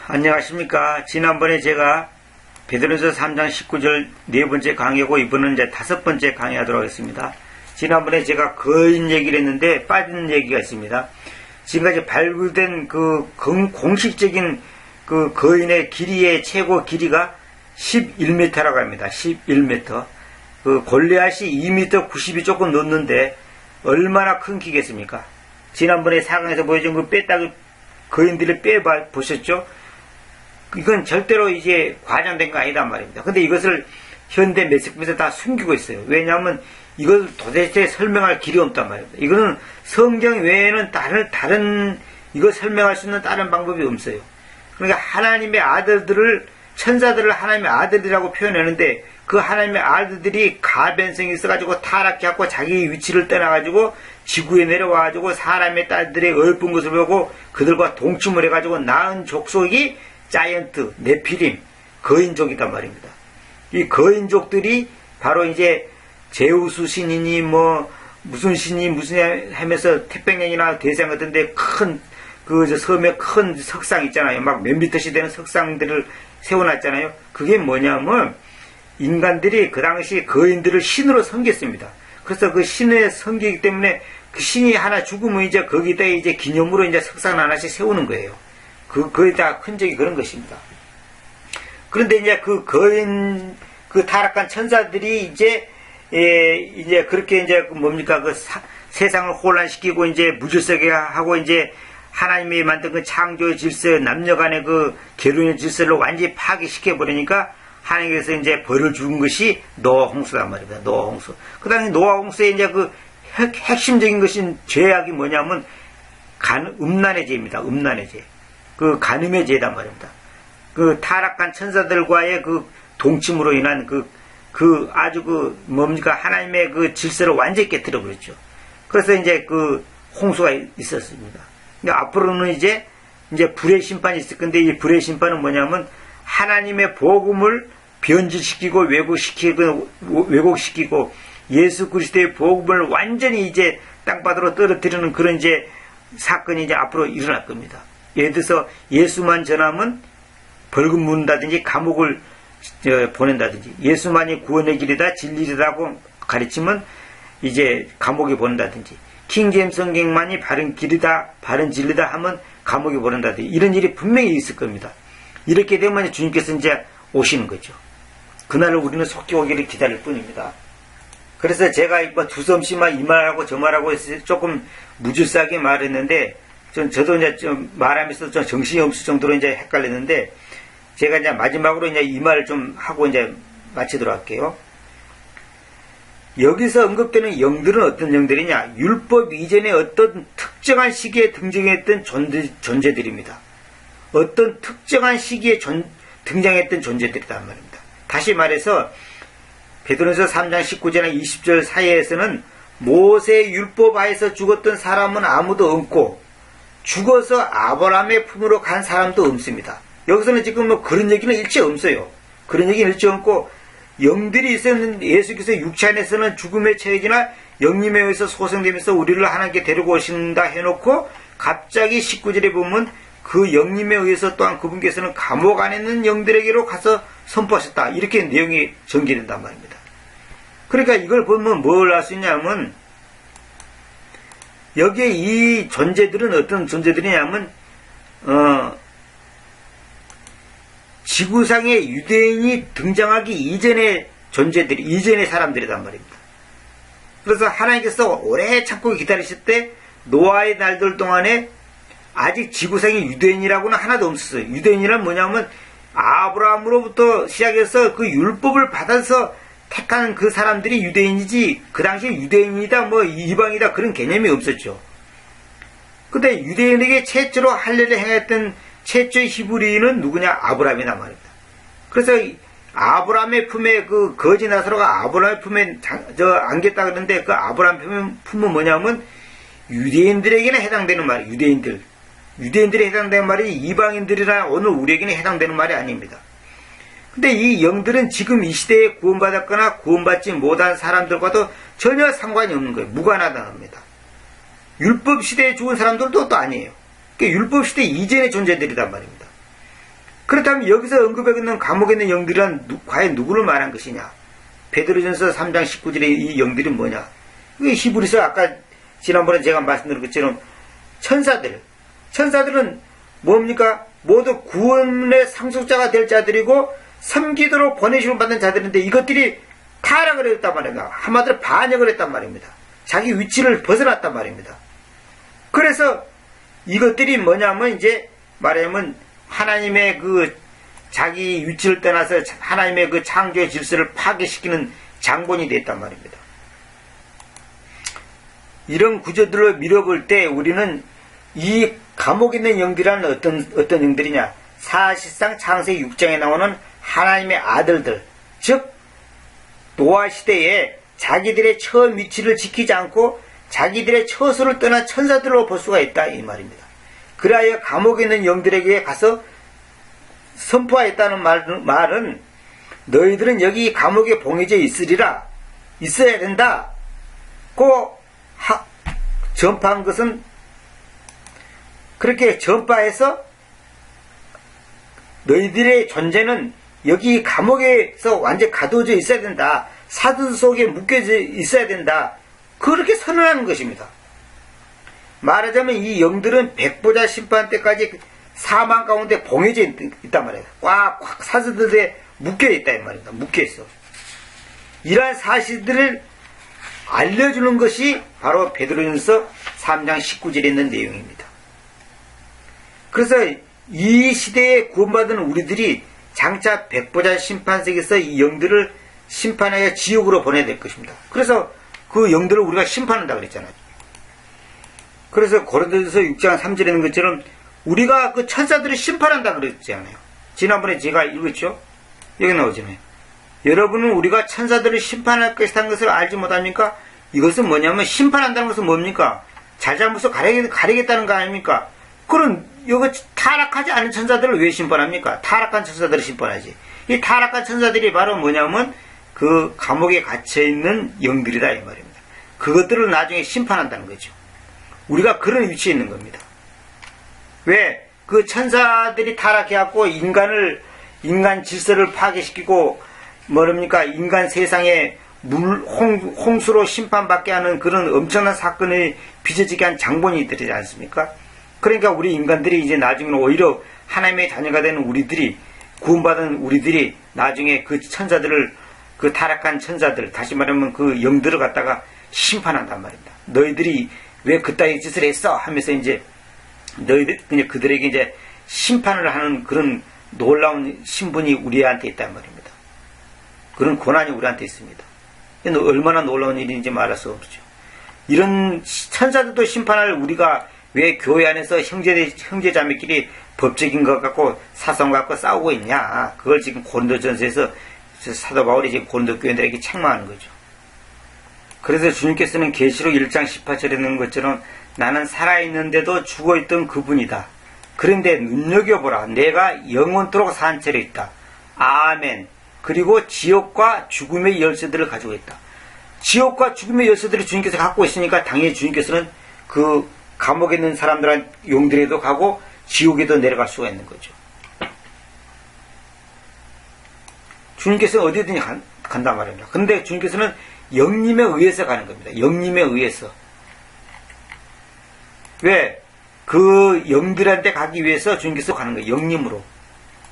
안녕하십니까. 지난번에 제가 베드로전서 3장 19절 네 번째 강의고 이번은 이제 다섯 번째 강의하도록 하겠습니다. 지난번에 제가 거인 얘기를 했는데 빠진 얘기가 있습니다. 지금까지 발굴된 그 공식적인 그 거인의 길이의 최고 길이가 11m라고 합니다. 11m. 그 골리앗이 2m 90이 조금 넘는데 얼마나 큰 키겠습니까? 지난번에 사강에서 보여준 그 거인들을 보셨죠? 이건 절대로 이제 과장된 거 아니단 말입니다. 근데 이것을 현대 매스컴에서 다 숨기고 있어요. 왜냐하면 이걸 도대체 설명할 길이 없단 말입니다. 이거는 성경 외에는 다른 이걸 설명할 수 있는 다른 방법이 없어요. 그러니까 하나님의 아들들을, 천사들을 하나님의 아들이라고 표현하는데 그 하나님의 아들들이 가변성이 있어가지고 타락해갖고 자기 위치를 떠나가지고 지구에 내려와가지고 사람의 딸들의 얼픈 것을 보고 그들과 동침을 해가지고 낳은 족속이 자이언트, 네피림, 거인족이단 말입니다. 이 거인족들이 바로 이제 제우스 신이니 무슨 신이 무슨 하면서 태평양이나 대서양 같은데 섬에 큰 석상 있잖아요. 막 몇 미터씩 되는 석상들을 세워놨잖아요. 그게 뭐냐면 인간들이 그 당시 거인들을 신으로 섬겼습니다. 그래서 그 신에 섬기기 때문에 그 신이 하나 죽으면 이제 거기다 이제 기념으로 이제 석상 하나씩 세우는 거예요. 거기다 흔적이 그런 것입니다. 그런데 이제 그 거인, 그 타락한 천사들이 이제 그렇게 이제 세상을 혼란시키고 이제 무질서게 하고 이제 하나님이 만든 그 창조의 질서, 남녀 간의 그 결혼의 질서를 완전히 파괴시켜버리니까 하나님께서 이제 벌을 준 것이 노아 홍수란 말입니다. 노아 홍수. 그 다음에 노아 홍수의 이제 그 핵심적인 것인 죄악이 뭐냐면 음란의 죄입니다. 음란의 죄. 그 간음의 죄단 말입니다. 그 타락한 천사들과의 그 동침으로 인한 하나님의 그 질서를 완전히 깨뜨려 버렸죠. 그래서 이제 그 홍수가 있었습니다. 근데 앞으로는 이제 불의 심판이 있을 건데 이 불의 심판은 뭐냐면 하나님의 복음을 변질시키고 왜곡시키고 예수 그리스도의 복음을 완전히 이제 땅바닥으로 떨어뜨리는 그런 이제 사건이 이제 앞으로 일어날 겁니다. 예를 들어서 예수만 전하면 벌금 묻는다든지 감옥을 보낸다든지 예수만이 구원의 길이다 진리라고 가르치면 이제 감옥에 보낸다든지 킹제임스 성경만이 바른 길이다 바른 진리다 하면 감옥에 보낸다든지 이런 일이 분명히 있을 겁니다. 이렇게 되면 주님께서 이제 오시는 거죠. 그날을 우리는 속히 오기를 기다릴 뿐입니다. 그래서 제가 두섬씨만 이 말하고 저 말하고 해서 조금 무질서하게 말했는데 저도 이제 좀 말하면서 좀 정신이 없을 정도로 이제 헷갈렸는데 제가 이제 마지막으로 이제 이 말을 좀 하고 이제 마치도록 할게요. 여기서 언급되는 영들은 어떤 영들이냐? 율법 이전에 어떤 특정한 시기에 등장했던 존재들입니다. 어떤 특정한 시기에 등장했던 존재들이란 말입니다. 다시 말해서 베드로전서 3장 19절이나 20절 사이에서는 모세의 율법 하에서 죽었던 사람은 아무도 없고 죽어서 아브라함의 품으로 간 사람도 없습니다. 여기서는 지금 그런 얘기는 일체 없어요. 그런 얘기는 일체 없고 영들이 있었는데 예수께서 육체 안에서는 죽음의 체액이나 영림에 의해서 소생되면서 우리를 하나님께 데리고 오신다 해놓고 갑자기 19절에 보면 그 영림에 의해서 또한 그분께서는 감옥 안에 있는 영들에게로 가서 선포하셨다. 이렇게 내용이 전개된단 말입니다. 그러니까 이걸 보면 뭘 알 수 있냐면 여기에 이 존재들은 어떤 존재들이냐면 지구상에 유대인이 등장하기 이전의 존재들이 이전의 사람들이란 말입니다. 그래서 하나님께서 오래 참고 기다리실 때 노아의 날들 동안에 아직 지구상에 유대인이라고는 하나도 없었어요. 유대인이란 뭐냐면 아브라함으로부터 시작해서 그 율법을 받아서 택한 그 사람들이 유대인이지 그 당시에 유대인이다 이방이다 그런 개념이 없었죠. 근데 유대인에게 최초로 할례를 행했던 최초의 히브리인은 누구냐? 아브라함이란 말입니다. 그래서 아브라함의 품에 그 거지 나사로가 아브라함의 품에 안겼다 그러는데 그 아브라함의 품은 뭐냐면 유대인들에게는 해당되는 말이에요. 유대인들에 해당되는 말이 이방인들이나 오늘 우리에게는 해당되는 말이 아닙니다. 근데 이 영들은 지금 이 시대에 구원받았거나 구원받지 못한 사람들과도 전혀 상관이 없는 거예요. 무관하다는 겁니다. 율법 시대에 죽은 사람들도 또 아니에요. 그러니까 율법 시대 이전의 존재들이란 말입니다. 그렇다면 여기서 언급하고 있는 감옥에 있는 영들은 과연 누구를 말한 것이냐? 베드로전서 3장 19절의 이 영들이 뭐냐? 이게 히브리서 아까 지난번에 제가 말씀드린 것처럼 천사들은 뭡니까? 모두 구원의 상속자가 될 자들이고 섬기도록 보내심을 받는 자들인데 이것들이 타락을 했단 말입니다. 한마디로 반역을 했단 말입니다. 자기 위치를 벗어났단 말입니다. 그래서 이것들이 뭐냐면 이제 말하면 하나님의 그 자기 위치를 떠나서 하나님의 그 창조의 질서를 파괴시키는 장본이 됐단 말입니다. 이런 구조들을 밀어볼 때 우리는 이 감옥에 있는 영들이란 어떤 영들이냐? 사실상 창세기 6장에 나오는 하나님의 아들들, 즉 노아 시대에 자기들의 처음 위치를 지키지 않고 자기들의 처소를 떠난 천사들로 볼 수가 있다 이 말입니다. 그리하여 감옥에 있는 영들에게 가서 선포하였다는 말은 너희들은 여기 감옥에 봉해져 있으리라, 있어야 된다 고 전파한 것은 그렇게 전파해서 너희들의 존재는 여기 감옥에서 완전히 가두어져 있어야 된다, 사두 속에 묶여져 있어야 된다, 그렇게 선언하는 것입니다. 말하자면 이 영들은 백보자 심판 때까지 사망 가운데 봉해져 있단 말이에요. 꽉 사슬들에 묶여있다 이 말입니다. 묶여있어. 이러한 사실들을 알려주는 것이 바로 베드로전서 3장 19절에 있는 내용입니다. 그래서 이 시대에 구원받은 우리들이 장차 백보자 심판석에서 이 영들을 심판하여 지옥으로 보내야 될 것입니다. 그래서 그 영들을 우리가 심판한다 그랬잖아요. 그래서 고린도전서 6장 3절에 있는 것처럼 우리가 그 천사들을 심판한다 그랬지 않아요. 지난번에 제가 읽었죠. 여기 나오잖아요. 여러분은 우리가 천사들을 심판할 것이라는 것을 알지 못합니까? 이것은 뭐냐면 심판한다는 것은 뭡니까? 잘잘못을 가리겠다는 거 아닙니까? 그럼 이거 타락하지 않은 천사들을 왜 심판합니까? 타락한 천사들을 심판하지. 이 타락한 천사들이 바로 뭐냐면 그 감옥에 갇혀있는 영들이다 이 말입니다. 그것들을 나중에 심판한다는 거죠. 우리가 그런 위치에 있는 겁니다. 왜? 그 천사들이 타락해갖고 인간 질서를 파괴시키고 뭐랍니까? 인간 세상에 홍수로 심판받게 하는 그런 엄청난 사건을 빚어지게 한 장본이 되지 않습니까? 그러니까 우리 인간들이 이제 나중에는 오히려 하나님의 자녀가 되는 우리들이, 구원받은 우리들이 나중에 그 천사들을, 그 타락한 천사들, 다시 말하면 그 영들을 갖다가 심판한단 말입니다. 너희들이 왜 그따위 짓을 했어? 하면서 이제 그냥 그들에게 이제 심판을 하는 그런 놀라운 신분이 우리한테 있단 말입니다. 그런 권한이 우리한테 있습니다. 얼마나 놀라운 일인지 말할 수 없죠. 이런 천사들도 심판할 우리가 왜 교회 안에서 형제자매끼리 법적인 것 갖고 사성 갖고 싸우고 있냐? 그걸 지금 고린도전서에서 사도 바울이 지금 고린도 교인들에게 책망하는 거죠. 그래서 주님께서는 계시록 1장 18절에 있는 것처럼 나는 살아있는데도 죽어있던 그분이다. 그런데 눈여겨보라. 내가 영원토록 산 채로 있다. 아멘. 그리고 지옥과 죽음의 열쇠들을 가지고 있다. 지옥과 죽음의 열쇠들을 주님께서 갖고 있으니까 당연히 주님께서는 그 감옥에 있는 사람들한 용들에도 가고 지옥에도 내려갈 수가 있는 거죠. 주님께서는 어디든지 간단 말입니다. 근데 주님께서는 영님에 의해서 가는 겁니다. 영님에 의해서. 왜? 그 영들한테 가기 위해서 주님께서 가는 거예요. 영님으로.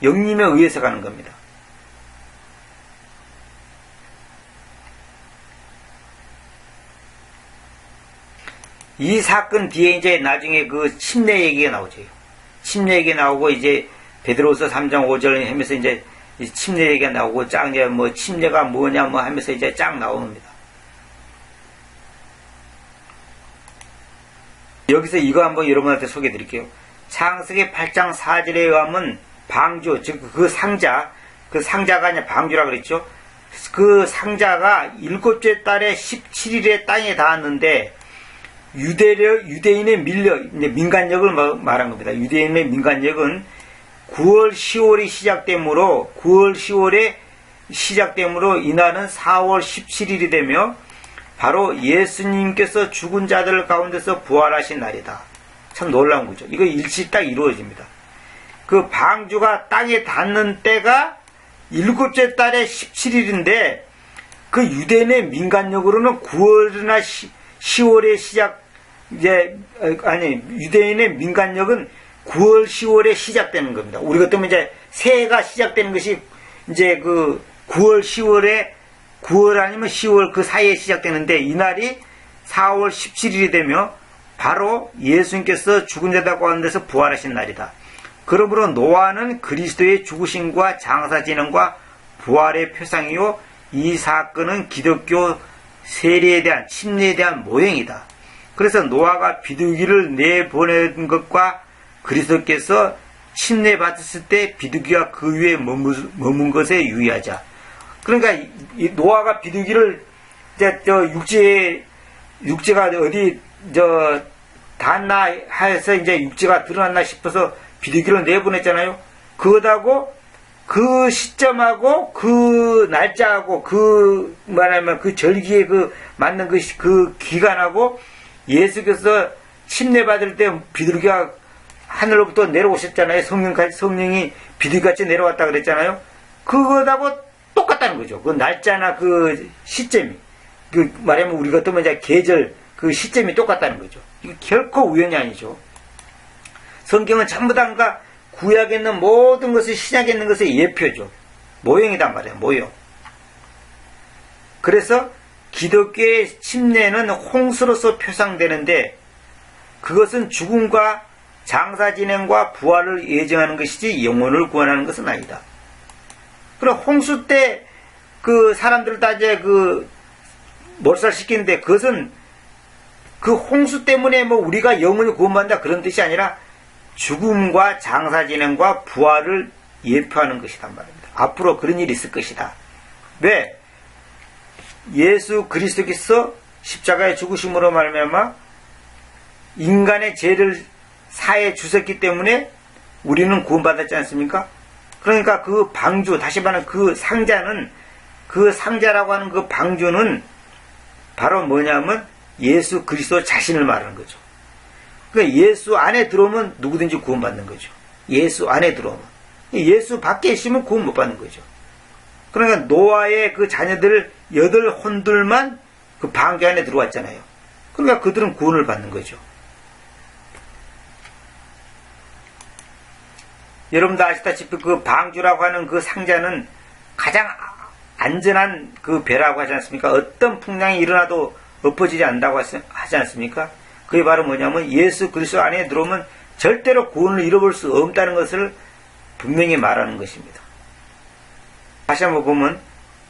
영님에 의해서 가는 겁니다. 이 사건 뒤에 이제 나중에 그 침례 얘기가 나오죠. 침례 얘기 나오고 이제 베드로서 3장 5절 하면서 이제 침례 얘기가 나오고 쫙 이제 뭐 침례가 뭐냐 뭐 하면서 이제 쫙 나옵니다. 여기서 이거 한번 여러분한테 소개해 드릴게요. 창세기 8장 4절에 의하면 방주, 즉 그 상자가 아니라 방주라 그랬죠. 그 상자가 7째 달에 17일에 땅에 닿았는데 유대인의 민간력을 말한 겁니다. 유대인의 민간력은 9월, 10월이 시작되므로 9월, 10월에 시작되므로 이날은 4월 17일이 되며 바로 예수님께서 죽은 자들 가운데서 부활하신 날이다. 참 놀라운 거죠. 이거 일치 딱 이루어집니다. 그 방주가 땅에 닿는 때가 일곱째 달의 17일인데 그 유대인의 민간력으로는 9월이나 10월에 시작 유대인의 민간력은 9월, 10월에 시작되는 겁니다. 우리 같으면 이제 새해가 시작되는 것이 이제 그 9월, 10월에 9월 아니면 10월 그 사이에 시작되는데 이날이 4월 17일이 되며 바로 예수님께서 죽은 자다 가운데서 부활하신 날이다. 그러므로 노아는 그리스도의 죽으심과 장사진행과 부활의 표상이요 이 사건은 기독교 세례에 대한 침례에 대한 모형이다. 그래서 노아가 비둘기를 내보낸 것과 그리스도께서 침례 받았을 때 비둘기가 그 위에 머문 것에 유의하자. 그러니까 이 노아가 비둘기를 이제 육지가 어디 닿나 해서 이제 육지가 드러났나 싶어서 비둘기를 내보냈잖아요. 그거하고 그 시점하고 그 날짜하고 그 말하면 그 절기에 그 맞는 그 기간하고 예수께서 침례 받을 때 비둘기가 하늘로부터 내려오셨잖아요. 성령이 비둘기같이 내려왔다 그랬잖아요. 그거하고 똑같다는 거죠. 그 날짜나 그 시점이. 그 말하면 우리 같으면 이제 계절 그 시점이 똑같다는 거죠. 이거 결코 우연이 아니죠. 성경은 전부 다 그러니까 구약에 있는 모든 것을 신약에 있는 것의 예표죠. 모형이단 말이에요. 모형. 그래서 기독교의 침례는 홍수로서 표상되는데 그것은 죽음과 장사진행과 부활을 예정하는 것이지 영혼을 구원하는 것은 아니다. 그럼 홍수 때 그 사람들을 다 이제 그 몰살시키는데 그것은 그 홍수 때문에 뭐 우리가 영혼을 구원받는다 그런 뜻이 아니라 죽음과 장사진행과 부활을 예표하는 것이란 말입니다. 앞으로 그런 일이 있을 것이다. 왜? 예수 그리스도께서 십자가의 죽으심으로 말미암아 인간의 죄를 사해 주셨기 때문에 우리는 구원받았지 않습니까? 그러니까 그 방주, 다시 말하면 그 상자는, 그 상자라고 하는 그 방주는 바로 뭐냐면 예수 그리스도 자신을 말하는 거죠. 그러니까 예수 안에 들어오면 누구든지 구원받는 거죠. 예수 안에 들어오면. 예수 밖에 있으면 구원 못 받는 거죠. 그러니까 노아의 그 자녀들 8혼들만 그 방주 안에 들어왔잖아요. 그러니까 그들은 구원을 받는 거죠. 여러분도 아시다시피 그 방주라고 하는 그 상자는 가장 안전한 그 배라고 하지 않습니까? 어떤 풍랑이 일어나도 엎어지지 않는다고 하지 않습니까? 그게 바로 뭐냐면 예수 그리스도 안에 들어오면 절대로 구원을 잃어볼 수 없다는 것을 분명히 말하는 것입니다. 다시 한번 보면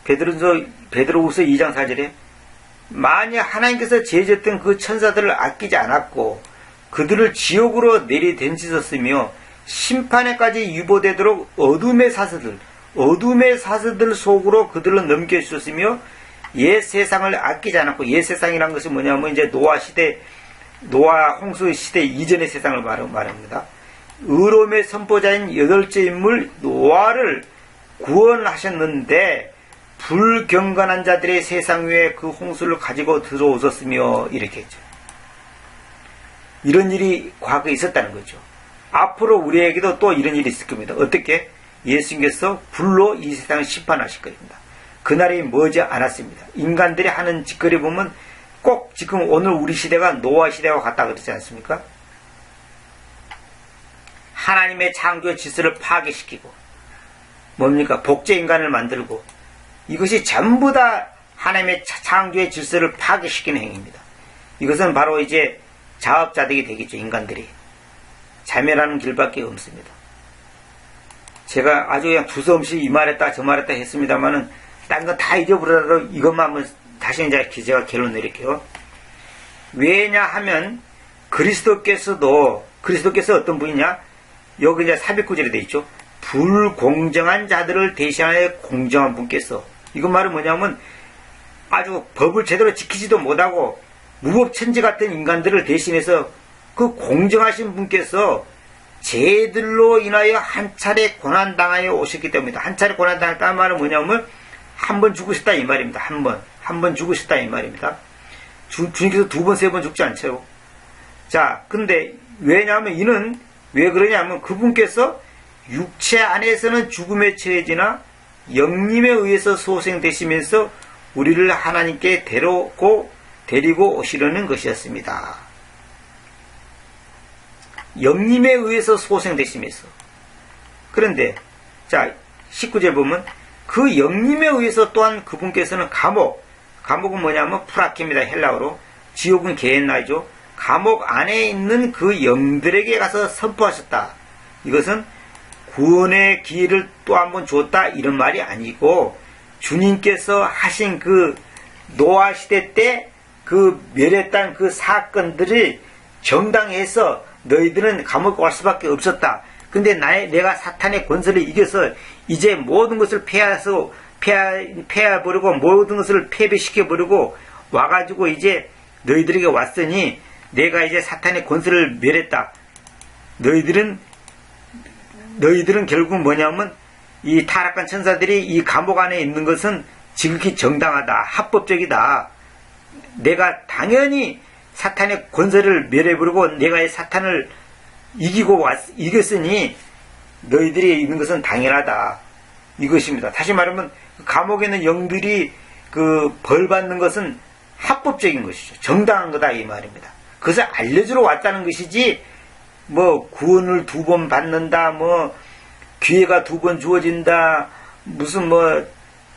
베드로후서 2장 4절에 만약 하나님께서 제졌던 그 천사들을 아끼지 않았고 그들을 지옥으로 내리던지셨으며 심판에까지 유보되도록 어둠의 사슬들 속으로 그들을 넘겨주셨으며 옛 세상을 아끼지 않았고, 옛 세상이라는 것이 뭐냐면 이제 노아 홍수 시대 이전의 세상을 말합니다. 의로움의 선포자인 8째 인물 노아를 구원하셨는데 불경건한 자들의 세상 위에 그 홍수를 가지고 들어오셨으며 이렇게 했죠. 이런 일이 과거에 있었다는 거죠. 앞으로 우리에게도 또 이런 일이 있을 겁니다. 어떻게? 예수님께서 불로 이 세상을 심판하실 겁니다. 그날이 머지 않았습니다. 인간들이 하는 짓거리 보면 꼭 지금 오늘 우리 시대가 노아 시대와 같다 그러지 않습니까? 하나님의 창조의 질서를 파괴시키고 뭡니까? 복제 인간을 만들고 이것이 전부 다 하나님의 창조의 질서를 파괴시키는 행위입니다. 이것은 바로 이제 자업자득이 되겠죠. 인간들이. 자멸하는 길밖에 없습니다. 제가 아주 그냥 두서없이 이 말했다 저 말했다 했습니다만은 딴 거 다 잊어버려도 이것만 한번 다시 이제 제가 결론 내릴게요. 왜냐하면 그리스도께서 어떤 분이냐? 여기 이제 409절에 되어 있죠. 불공정한 자들을 대신하여 공정한 분께서, 이건 말은 뭐냐면 아주 법을 제대로 지키지도 못하고 무법천지 같은 인간들을 대신해서 그 공정하신 분께서 죄들로 인하여 한 차례 고난당하여 오셨기 때문이다. 한 차례 고난당했다는 말은 뭐냐면 한 번 죽으셨다 이 말입니다. 한 번 죽으셨다 이 말입니다. 주님께서 2번, 3번 죽지 않죠. 자, 근데 왜냐하면 이는 왜 그러냐면 그분께서 육체 안에서는 죽음에 처해지나 영림에 의해서 소생되시면서 우리를 하나님께 데리고 오시려는 것이었습니다. 영림에 의해서 소생되시면서. 그런데 자 19절 보면 그 영림에 의해서 또한 그분께서는 감옥은 뭐냐면 프라키입니다. 헬라어로. 지옥은 게헨나이죠. 감옥 안에 있는 그 영들에게 가서 선포하셨다. 이것은 구원의 기회를 또 한 번 줬다 이런 말이 아니고 주님께서 하신 그 노아 시대 때 그 멸했던 그 사건들이 정당해서 너희들은 감옥에 갈 수밖에 없었다. 근데 내가 사탄의 권세를 이겨서 이제 모든 것을 패해버리고 모든 것을 패배시켜버리고 와가지고 이제 너희들에게 왔으니 내가 이제 사탄의 권세를 멸했다. 너희들은 결국 뭐냐면 이 타락한 천사들이 이 감옥 안에 있는 것은 지극히 정당하다. 합법적이다. 내가 당연히 사탄의 권세를 멸해버리고 내가 이 사탄을 이겼으니 너희들이 있는 것은 당연하다. 이것입니다. 다시 말하면 감옥에 있는 영들이 그 벌 받는 것은 합법적인 것이죠. 정당한 거다 이 말입니다. 그것을 알려주러 왔다는 것이지 뭐 구원을 2번 받는다, 뭐 기회가 2번 주어진다, 무슨 뭐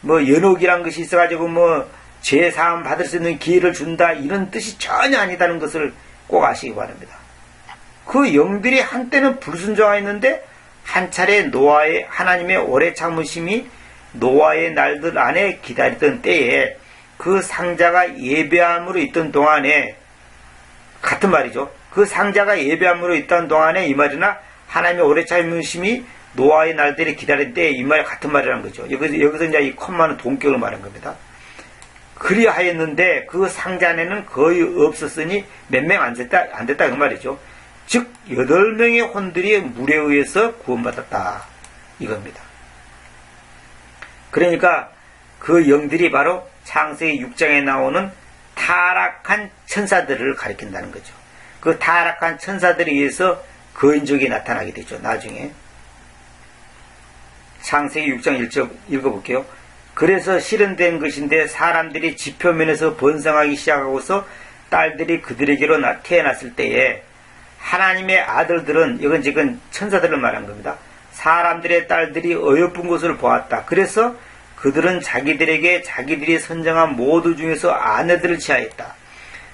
연옥이란 것이 있어가지고 뭐 죄사함 받을 수 있는 기회를 준다 이런 뜻이 전혀 아니다는 것을 꼭 아시기 바랍니다. 그 영들이 한때는 불순종하였는데 한 차례 하나님의 오래 참으심이 노아의 날들 안에 기다리던 때에 그 상자가 예배함으로 있던 동안에 같은 말이죠. 그 상자가 예배함으로 있던 동안에 이 말이나 하나님의 오래 참으심이 노아의 날들이 기다릴 때 이 말이 같은 말이라는 거죠. 여기서 이제 이 콤마는 동격을 말한 겁니다. 그리하였는데 그 상자 안에는 거의 없었으니 몇 명 안 됐다 그 말이죠. 즉 8명의 혼들이 물에 의해서 구원받았다 이겁니다. 그러니까 그 영들이 바로 창세기 6장에 나오는 타락한 천사들을 가리킨다는 거죠. 그 타락한 천사들에 의해서 거인족이 나타나게 되죠. 나중에 창세기 6장 1절 읽어볼게요. 그래서 실현된 것인데 사람들이 지표면에서 번성하기 시작하고서 딸들이 그들에게로 태어났을 때에 하나님의 아들들은 이건 지금 천사들을 말한 겁니다. 사람들의 딸들이 어여쁜 것을 보았다. 그래서 그들은 자기들에게 자기들이 선정한 모두 중에서 아내들을 취하였다.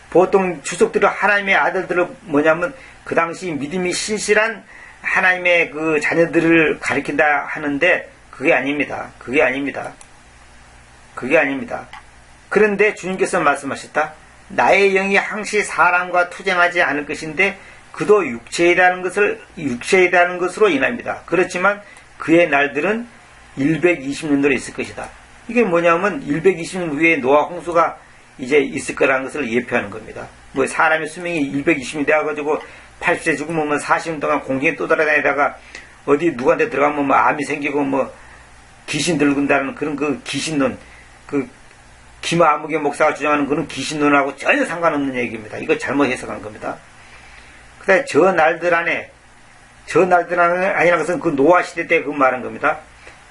보통 주석들은 하나님의 아들들을 뭐냐면 그 당시 믿음이 신실한 하나님의 그 자녀들을 가리킨다 하는데 그게 아닙니다. 그런데 주님께서 말씀하셨다. 나의 영이 항시 사람과 투쟁하지 않을 것인데 그도 육체에 대한 것으로 인합니다. 그렇지만 그의 날들은 120년도로 있을 것이다. 이게 뭐냐면 120년 후에 노아 홍수가 이제 있을 거라는 것을 예표하는 겁니다. 뭐 사람의 수명이 120년 돼가지고 80세 죽으면 40년 동안 공중에 떠돌아다니다가 어디 누구한테 들어가면 뭐 암이 생기고 뭐 귀신 들군다는 그런 그 귀신론, 그 기마 아무개 목사가 주장하는 그런 귀신론하고 전혀 상관없는 얘기입니다. 이거 잘못 해석한 겁니다. 그다음에 저 날들 안에 아니라는 것은 그 노아 시대 때 그 말한 겁니다.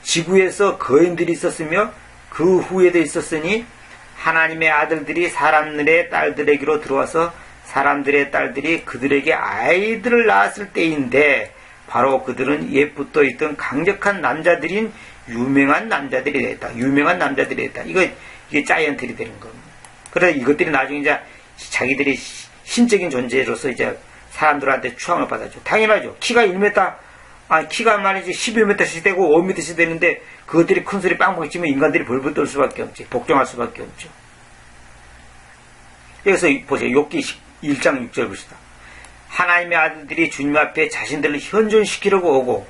지구에서 거인들이 있었으며 그 후에도 있었으니 하나님의 아들들이 사람들의 딸들에게로 들어와서 사람들의 딸들이 그들에게 아이들을 낳았을 때인데 바로 그들은 옛부터 있던 강력한 남자들인 유명한 남자들이 됐다. 이게 자이언트리 되는 겁니다. 그래서 이것들이 나중에 이제 자기들이 신적인 존재로서 이제 사람들한테 추앙을 받았죠. 당연하죠. 키가 1m, 키가 말이지 11m씩 되고 5m씩 되는데 그것들이 큰 소리 빵빵 치면 인간들이 벌벌 떨 수밖에 없지. 복종할 수밖에 없죠. 여기서 보세요. 욥기 1장 6절 보시다. 하나님의 아들들이 주님 앞에 자신들을 현존시키려고 오고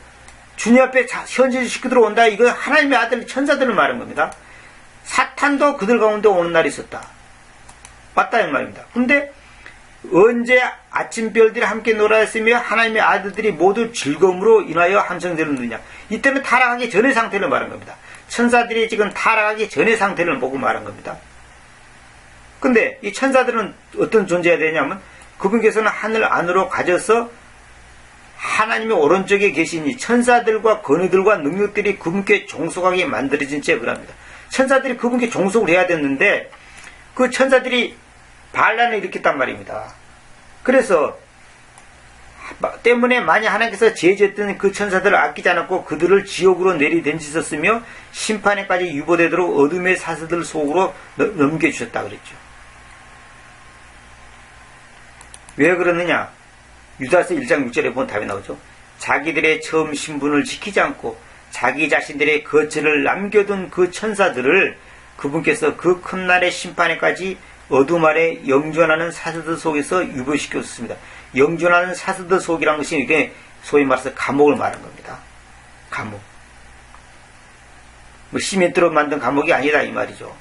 주님 앞에 현존시키도록 온다. 이거 하나님의 아들 천사들을 말한 겁니다. 사탄도 그들 가운데 오는 날이 있었다. 맞다 이 말입니다. 근데 언제 아침별들이 함께 놀아있으며 하나님의 아들들이 모두 즐거움으로 인하여 함성되느냐. 이때는 타락하기 전의 상태를 말한 겁니다. 천사들이 지금 타락하기 전의 상태를 보고 말한 겁니다. 근데 이 천사들은 어떤 존재가 되냐면 그분께서는 하늘 안으로 가져서 하나님의 오른쪽에 계시니 천사들과 권위들과 능력들이 그분께 종속하게 만들어진 채 그럽니다. 천사들이 그분께 종속을 해야 됐는데 그 천사들이 반란을 일으켰단 말입니다. 그래서 때문에 만약 하나님께서 제지했던 그 천사들을 아끼지 않았고 그들을 지옥으로 내리던지셨으며 심판에까지 유보되도록 어둠의 사슬들 속으로 넘겨주셨다 그랬죠. 왜 그러느냐? 유다서 1장 6절에 보면 답이 나오죠. 자기들의 처음 신분을 지키지 않고 자기 자신들의 거처를 남겨둔 그 천사들을 그분께서 그 큰 날의 심판에까지 어둠 아래 영존하는 사슬들 속에서 유보시켰습니다. 영존하는 사슬들 속이라는 것이 이게 소위 말해서 감옥을 말하는 겁니다. 감옥. 뭐 시멘트로 만든 감옥이 아니다 이 말이죠.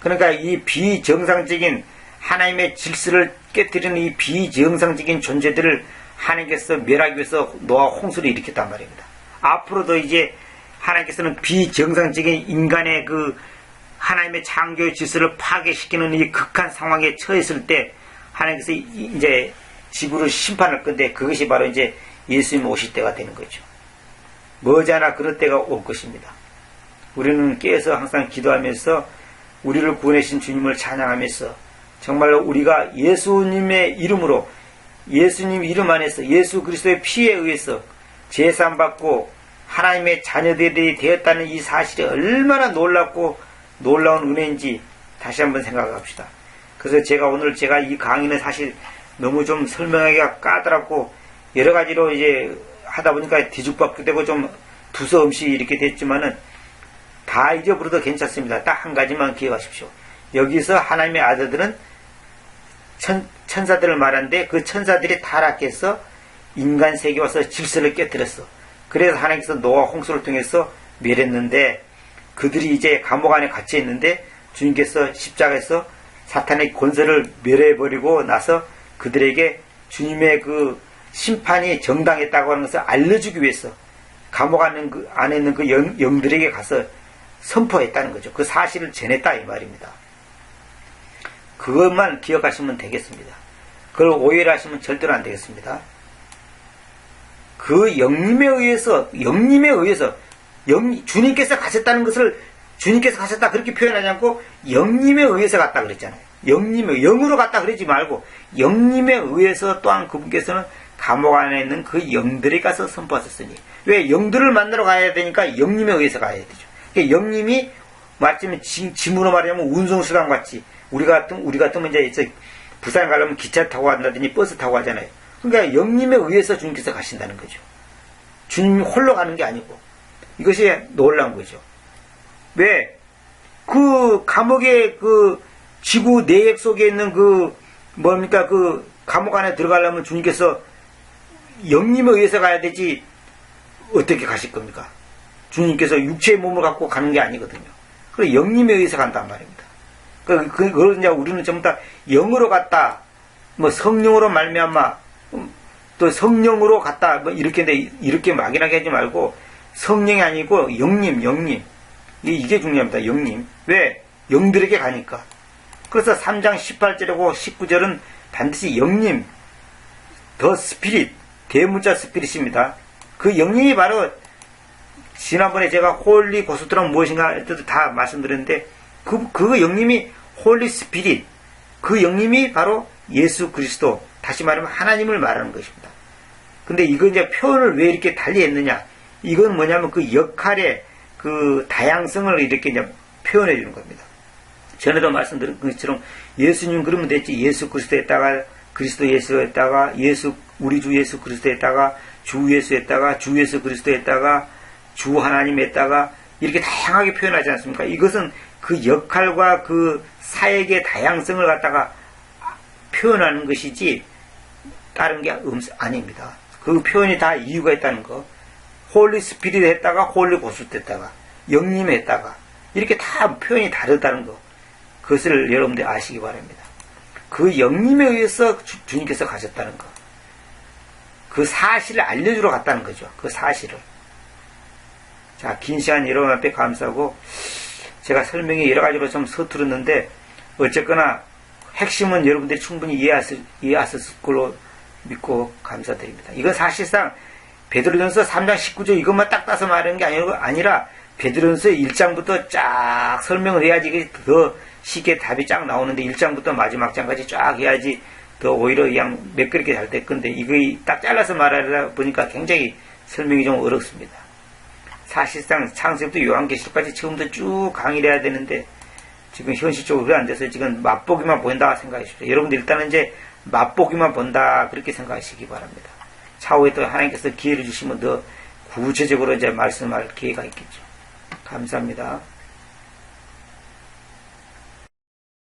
그러니까 이 비정상적인 하나님의 질서를 깨뜨리는 이 비정상적인 존재들을 하나님께서 멸하기 위해서 노아 홍수를 일으켰단 말입니다. 앞으로도 이제 하나님께서는 비정상적인 인간의 그 하나님의 창조의 질서를 파괴시키는 이 극한 상황에 처했을 때 하나님께서 이제 지구를 심판할 건데 그것이 바로 이제 예수님 오실 때가 되는 거죠. 머지않아 그럴 때가 올 것입니다. 우리는 깨어서 항상 기도하면서 우리를 구원하신 주님을 찬양하면서 정말로 우리가 예수님의 이름으로 예수님 이름 안에서 예수 그리스도의 피에 의해서 제사받고 하나님의 자녀들이 되었다는 이 사실이 얼마나 놀랍고 놀라운 은혜인지 다시 한번 생각합시다. 그래서 제가 이 강의는 사실 너무 좀 설명하기가 까다롭고 여러 가지로 이제 하다 보니까 뒤죽박죽 되고 좀 두서없이 이렇게 됐지만은 다 잊어버려도 괜찮습니다. 딱 한 가지만 기억하십시오. 여기서 하나님의 아들들은 천사들을 말하는데 그 천사들이 타락해서 인간 세계에 와서 질서를 깨뜨렸어. 그래서 하나님께서 노아 홍수를 통해서 멸했는데 그들이 이제 감옥 안에 갇혀 있는데 주님께서 십자가에서 사탄의 권세를 멸해버리고 나서 그들에게 주님의 그 심판이 정당했다고 하는 것을 알려주기 위해서 감옥 안에 있는 그 영들에게 가서 선포했다는 거죠. 그 사실을 전했다 이 말입니다. 그것만 기억하시면 되겠습니다. 그걸 오해를 하시면 절대로 안 되겠습니다. 그 영님에 의해서 주님께서 가셨다는 것을 주님께서 가셨다 그렇게 표현하지 않고 영님에 의해서 갔다 그랬잖아요. 영으로 갔다 그러지 말고 영님에 의해서 또한 그분께서는 감옥 안에 있는 그 영들에 가서 선포하셨으니 왜 영들을 만나러 가야 되니까 영님에 의해서 가야 되죠. 그러니까 영님이 말하자면 지문으로 말하자면 운송수단 같이 우리 같으면 이제 부산 가려면 기차 타고 간다든지 버스 타고 가잖아요. 그러니까 영님에 의해서 주님께서 가신다는 거죠. 주님이 홀로 가는 게 아니고 이것이 놀라운 거죠. 왜? 그 감옥의 그 지구 내액 속에 있는 그 감옥 안에 들어가려면 주님께서 영님에 의해서 가야 되지 어떻게 가실 겁니까? 주님께서 육체의 몸을 갖고 가는 게 아니거든요. 그래서 영님에 의해서 간단 말입니다. 그걸 이제 우리는 전부 다 영으로 갔다, 뭐 성령으로 말미암아 또 성령으로 갔다, 뭐 이렇게 막연하게 하지 말고 성령이 아니고 영님. 이게 중요합니다. 영님. 왜? 영들에게 가니까. 그래서 3장 18절하고 19절은 반드시 영님, 더 스피릿, 대문자 스피릿입니다. 그 영님이 바로 지난번에 제가 홀리 고스트란 무엇인가 할 때도 다 말씀드렸는데 그 영님이 홀리 스피릿, 그 영님이 바로 예수 그리스도, 다시 말하면 하나님을 말하는 것입니다. 근데 이거 이제 표현을 왜 이렇게 달리 했느냐? 이건 뭐냐면 그 역할의 그 다양성을 이렇게 이제 표현해 주는 겁니다. 전에도 말씀드린 것처럼 예수님 그러면 됐지. 예수 그리스도에다가 그리스도 예수에다가 우리 주 예수 그리스도에다가 주 예수에다가 주 예수 그리스도에다가 주 하나님에다가 이렇게 다양하게 표현하지 않습니까? 이것은 그 역할과 그 사역의 다양성을 갖다가 표현하는 것이지 다른 게 아닙니다. 그 표현이 다 이유가 있다는 거. 홀리 스피릿 했다가 홀리 고스트 했다가 영님 했다가 이렇게 다 표현이 다르다는 거. 그것을 여러분들 아시기 바랍니다. 그 영님에 의해서 주님께서 가셨다는 거. 그 사실을 알려주러 갔다는 거죠. 그 사실을. 자, 긴 시간 여러분 앞에 감사하고 제가 설명이 여러 가지로 좀 서투르는데 어쨌거나 핵심은 여러분들이 충분히 이해하셨을 걸로 믿고 감사드립니다. 이건 사실상 베드로전서 3장 19절 이것만 딱 따서 말하는 게 아니라 베드로전서 1장부터 쫙 설명을 해야지 더 쉽게 답이 쫙 나오는데 1장부터 마지막 장까지 쫙 해야지 더 오히려 그냥 매끄럽게 잘 될 건데 이거 딱 잘라서 말하다 보니까 굉장히 설명이 좀 어렵습니다. 사실상 창세부터 요한계시록까지 처음부터 쭉 강의를 해야 되는데 지금 현실적으로 그게 안 돼서 지금 맛보기만 보인다 생각하십시오. 여러분들 일단은 이제 맛보기만 본다 그렇게 생각하시기 바랍니다. 차후에 또 하나님께서 기회를 주시면 더 구체적으로 이제 말씀할 기회가 있겠죠. 감사합니다.